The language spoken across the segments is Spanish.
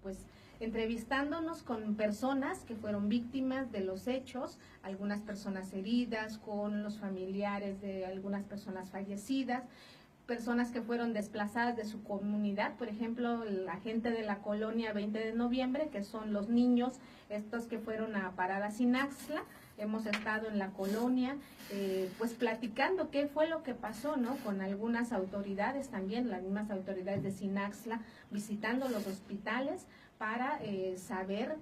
pues entrevistándonos con personas que fueron víctimas de los hechos, algunas personas heridas, con los familiares de algunas personas fallecidas, personas que fueron desplazadas de su comunidad, por ejemplo, la gente de la colonia 20 de noviembre, que son los niños, estos que fueron a Parada Sinaxla. Hemos estado en la colonia, pues platicando qué fue lo que pasó, ¿no? Con algunas autoridades también, las mismas autoridades de Sinaxla, visitando los hospitales para saber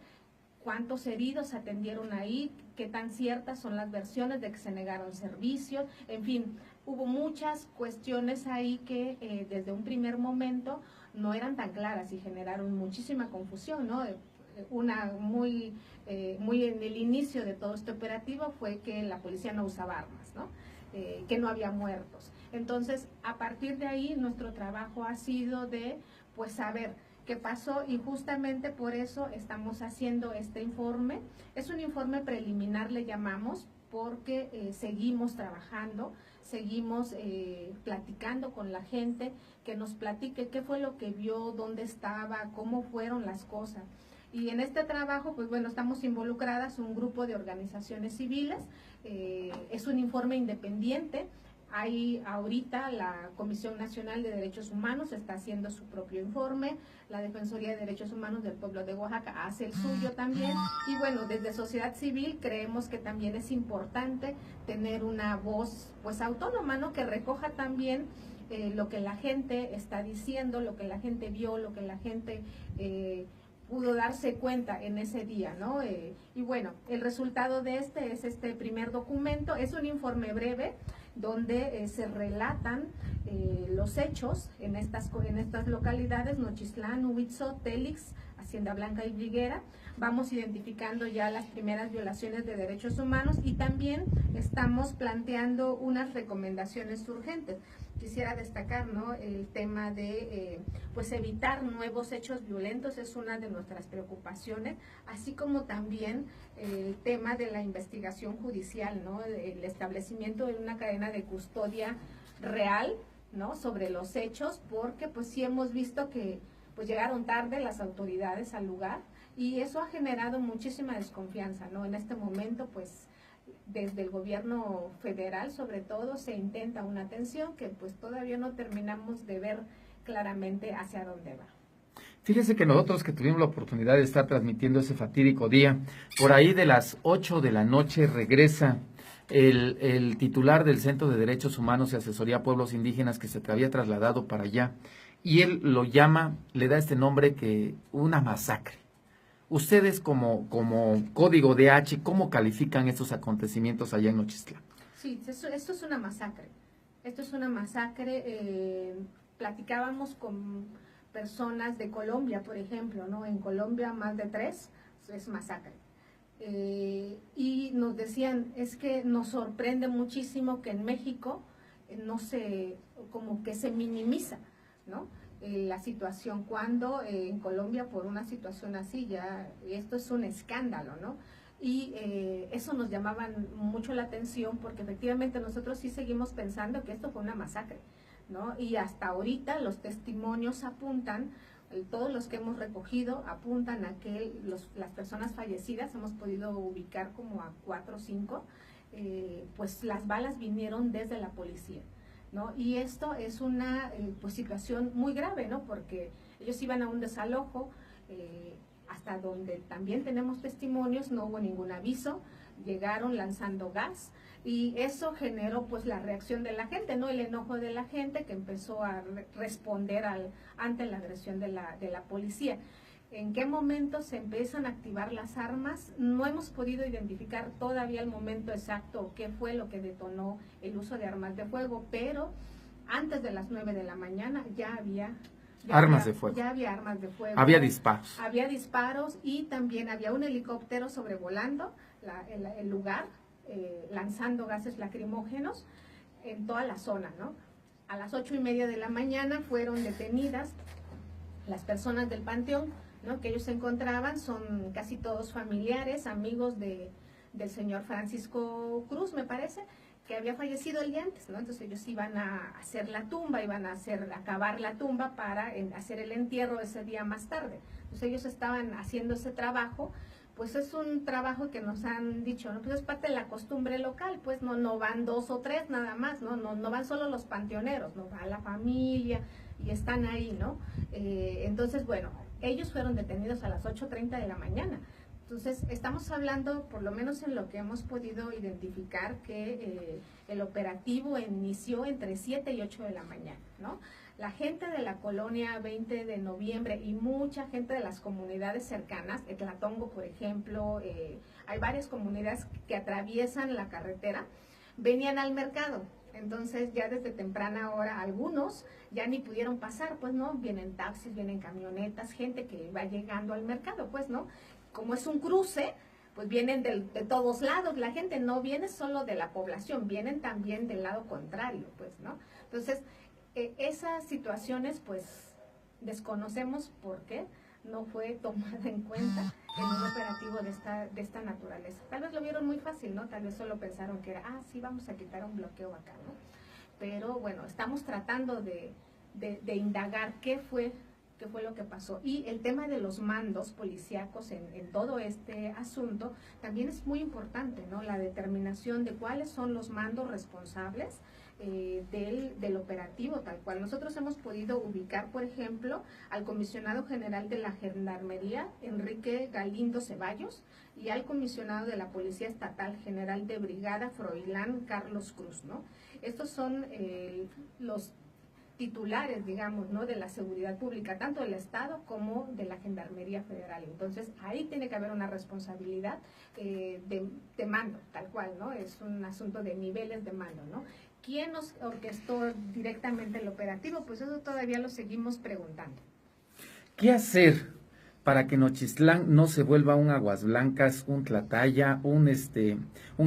cuántos heridos atendieron ahí, qué tan ciertas son las versiones de que se negaron servicios, en fin, hubo muchas cuestiones ahí que desde un primer momento no eran tan claras y generaron muchísima confusión, ¿no? Una muy en el inicio de todo este operativo fue que la policía no usaba armas, ¿no? Que no había muertos. Entonces, a partir de ahí, nuestro trabajo ha sido de, pues, saber qué pasó y justamente por eso estamos haciendo este informe. Es un informe preliminar, le llamamos, porque seguimos trabajando, seguimos platicando con la gente, que nos platique qué fue lo que vio, dónde estaba, cómo fueron las cosas. Y en este trabajo, pues bueno, estamos involucradas un grupo de organizaciones civiles, es un informe independiente. Hay ahorita la Comisión Nacional de Derechos Humanos está haciendo su propio informe, la Defensoría de Derechos Humanos del Pueblo de Oaxaca hace el suyo también, y bueno, desde sociedad civil creemos que también es importante tener una voz pues autónoma, ¿no? Que recoja también lo que la gente está diciendo, lo que la gente vio, lo que la gente pudo darse cuenta en ese día, ¿no? Y bueno, el resultado de este es este primer documento, es un informe breve donde se relatan los hechos en estas localidades, Nochistlán, Huitzot, Télix, Hacienda Blanca y Viguera. Vamos identificando ya las primeras violaciones de derechos humanos y también estamos planteando unas recomendaciones urgentes. Quisiera destacar, ¿no?, el tema de pues evitar nuevos hechos violentos, es una de nuestras preocupaciones, así como también el tema de la investigación judicial, ¿no?, el establecimiento de una cadena de custodia real, ¿no?, sobre los hechos, porque pues sí hemos visto que pues llegaron tarde las autoridades al lugar y eso ha generado muchísima desconfianza, ¿no? En este momento pues desde el gobierno federal sobre todo se intenta una atención que pues todavía no terminamos de ver claramente hacia dónde va. Fíjese que nosotros que tuvimos la oportunidad de estar transmitiendo ese fatídico día, por ahí de las 8 de la noche regresa el titular del Centro de Derechos Humanos y Asesoría a Pueblos Indígenas que se había trasladado para allá, y él lo llama, le da este nombre que una masacre. Ustedes como código DH, ¿cómo califican estos acontecimientos allá en Nochistlán? Sí, esto es una masacre. Esto es una masacre. Platicábamos con personas de Colombia, por ejemplo, ¿no? En Colombia más de 3 es masacre. Y nos decían, es que nos sorprende muchísimo que en México no se, como que se minimiza, ¿no?, la situación, cuando en Colombia por una situación así ya esto es un escándalo, ¿no? Y eso nos llamaba mucho la atención porque efectivamente nosotros sí seguimos pensando que esto fue una masacre, ¿no? Y hasta ahorita los testimonios apuntan, todos los que hemos recogido apuntan a que las personas fallecidas, hemos podido ubicar como a 4 o 5, pues las balas vinieron desde la policía, ¿no? Y esto es una pues situación muy grave, ¿no? Porque ellos iban a un desalojo, hasta donde también tenemos testimonios, no hubo ningún aviso, llegaron lanzando gas y eso generó pues la reacción de la gente, ¿no?, el enojo de la gente que empezó a responder ante la agresión de la policía. ¿En qué momento se empiezan a activar las armas? No hemos podido identificar todavía el momento exacto, qué fue lo que detonó el uso de armas de fuego, pero antes de las 9 de la mañana ya había armas de fuego. Ya había armas de fuego. Había disparos. Había disparos y también había un helicóptero sobrevolando el lugar, lanzando gases lacrimógenos en toda la zona, ¿no? A las 8:30 de la mañana fueron detenidas las personas del panteón, ¿no?, que ellos se encontraban, son casi todos familiares, amigos del señor Francisco Cruz, me parece, que había fallecido el día antes, ¿no? Entonces ellos iban a hacer la tumba, iban a acabar la tumba para hacer el entierro ese día más tarde. Entonces ellos estaban haciendo ese trabajo. Pues es un trabajo que nos han dicho, ¿no? Pues es parte de la costumbre local, pues no van 2 o 3 nada más, no van solo los panteoneros, no va la familia y están ahí, ¿no? Entonces, bueno, ellos fueron detenidos a las 8:30 de la mañana. Entonces, estamos hablando, por lo menos en lo que hemos podido identificar, que el operativo inició entre 7 y 8 de la mañana, ¿no? La gente de la colonia 20 de noviembre y mucha gente de las comunidades cercanas, Etlatongo, por ejemplo, hay varias comunidades que atraviesan la carretera, venían al mercado. Entonces ya desde temprana hora algunos ya ni pudieron pasar, pues no, vienen taxis, vienen camionetas, gente que va llegando al mercado, pues no. Como es un cruce, pues vienen de todos lados, la gente no viene solo de la población, vienen también del lado contrario, pues, ¿no? Entonces, esas situaciones, pues, desconocemos por qué no fue tomada en cuenta en un operativo de esta naturaleza. Tal vez lo vieron muy fácil, ¿no? Tal vez solo pensaron que era, sí, vamos a quitar un bloqueo acá, ¿no? Pero, bueno, estamos tratando de indagar qué fue lo que pasó. Y el tema de los mandos policíacos en todo este asunto también es muy importante, ¿no? La determinación de cuáles son los mandos responsables del operativo tal cual. Nosotros hemos podido ubicar, por ejemplo, al comisionado general de la Gendarmería, Enrique Galindo Ceballos, y al comisionado de la Policía Estatal General de Brigada, Froilán Carlos Cruz, ¿no? Estos son los titulares, digamos, ¿no? De la seguridad pública, tanto del Estado como de la Gendarmería Federal. Entonces, ahí tiene que haber una responsabilidad de mando, tal cual, ¿no? Es un asunto de niveles de mando, ¿no? ¿Quién nos orquestó directamente el operativo? Pues eso todavía lo seguimos preguntando. ¿Qué hacer para que Nochistlán no se vuelva un Aguas Blancas, un Tlataya, un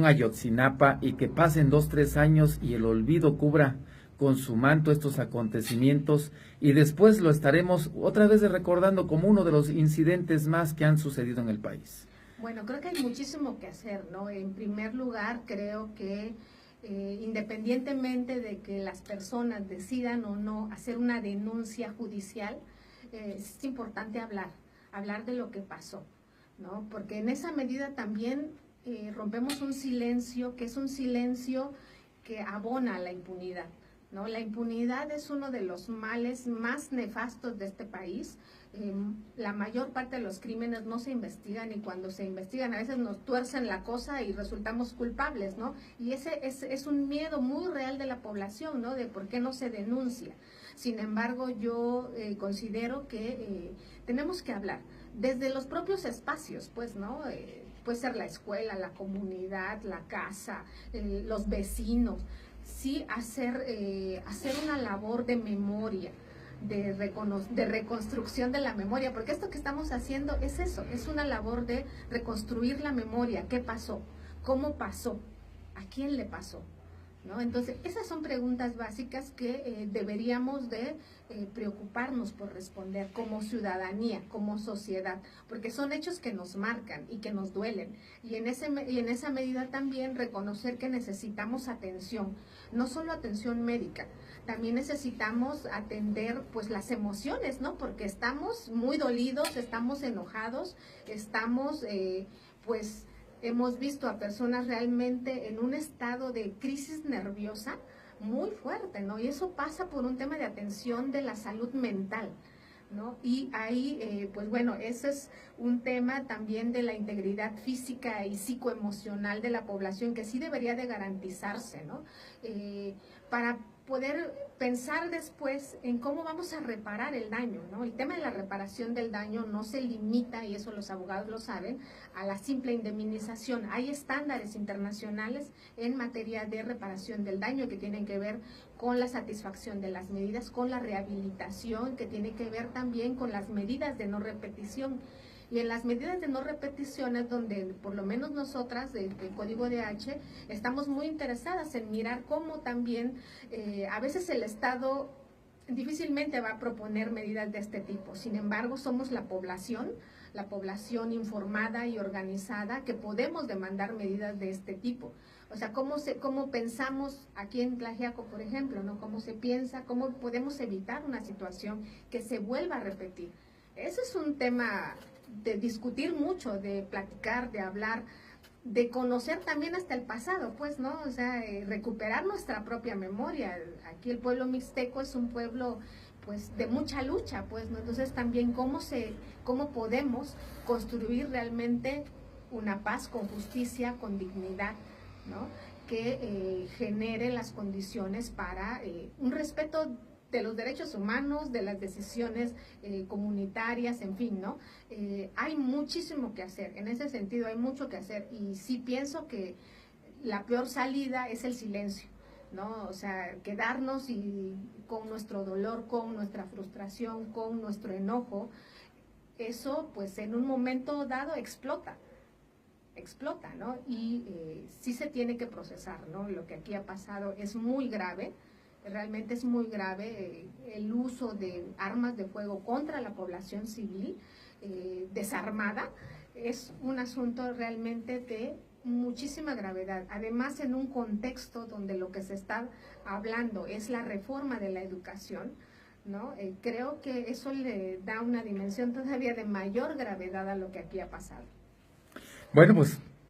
Ayotzinapa, y que pasen 2, 3 años y el olvido cubra con su manto estos acontecimientos, y después lo estaremos otra vez recordando como uno de los incidentes más que han sucedido en el país? Bueno, creo que hay muchísimo que hacer, ¿no? En primer lugar, creo que independientemente de que las personas decidan o no hacer una denuncia judicial, es importante hablar de lo que pasó, ¿no? Porque en esa medida también rompemos un silencio que es un silencio que abona a la impunidad, ¿no? La impunidad es uno de los males más nefastos de este país. La mayor parte de los crímenes no se investigan, y cuando se investigan a veces nos tuercen la cosa y resultamos culpables, ¿no? Y ese es un miedo muy real de la población, ¿no? De por qué no se denuncia. Sin embargo, yo considero que tenemos que hablar desde los propios espacios, pues, ¿no? Puede ser la escuela, la comunidad, la casa, los vecinos. Sí, hacer una labor de memoria, de reconstrucción de la memoria, porque esto que estamos haciendo es eso, es una labor de reconstruir la memoria. ¿Qué pasó? ¿Cómo pasó? ¿A quién le pasó? ¿No? Entonces, esas son preguntas básicas que deberíamos de preocuparnos por responder como ciudadanía, como sociedad, porque son hechos que nos marcan y que nos duelen. Y en esa medida también reconocer que necesitamos atención, no solo atención médica, también necesitamos atender pues las emociones, ¿no? Porque estamos muy dolidos, estamos enojados, estamos pues hemos visto a personas realmente en un estado de crisis nerviosa muy fuerte, ¿no? Y eso pasa por un tema de atención de la salud mental, ¿no? Y ahí, pues bueno, ese es un tema también de la integridad física y psicoemocional de la población que sí debería de garantizarse, ¿no? Para poder pensar después en cómo vamos a reparar el daño, ¿no? El tema de la reparación del daño no se limita, y eso los abogados lo saben, a la simple indemnización. Hay estándares internacionales en materia de reparación del daño que tienen que ver con la satisfacción de las medidas, con la rehabilitación, que tiene que ver también con las medidas de no repetición. Y en las medidas de no repetición es donde, por lo menos nosotras, del Código DH, estamos muy interesadas en mirar cómo también a veces el Estado difícilmente va a proponer medidas de este tipo. Sin embargo, somos la población informada y organizada, que podemos demandar medidas de este tipo. O sea, cómo pensamos aquí en Tlaxiaco, por ejemplo, ¿no? Cómo se piensa, cómo podemos evitar una situación que se vuelva a repetir. Ese es un tema de discutir mucho, de platicar, de hablar, de conocer también hasta el pasado, pues, ¿no? O sea, recuperar nuestra propia memoria. Aquí el pueblo mixteco es un pueblo, pues, de mucha lucha, pues, ¿no? Entonces también cómo podemos construir realmente una paz con justicia, con dignidad, ¿no? Que genere las condiciones para un respeto de los derechos humanos, de las decisiones comunitarias, en fin, ¿no? Hay muchísimo que hacer, en ese sentido hay mucho que hacer, y sí pienso que la peor salida es el silencio, ¿no? O sea, quedarnos con nuestro dolor, con nuestra frustración, con nuestro enojo, eso pues en un momento dado explota, ¿no? Y sí se tiene que procesar, ¿no? Lo que aquí ha pasado es muy grave, realmente es muy grave, el uso de armas de fuego contra la población civil desarmada es un asunto realmente de muchísima gravedad. Además, en un contexto donde lo que se está hablando es la reforma de la educación, ¿no? Creo que eso le da una dimensión todavía de mayor gravedad a lo que aquí ha pasado. Bueno, pues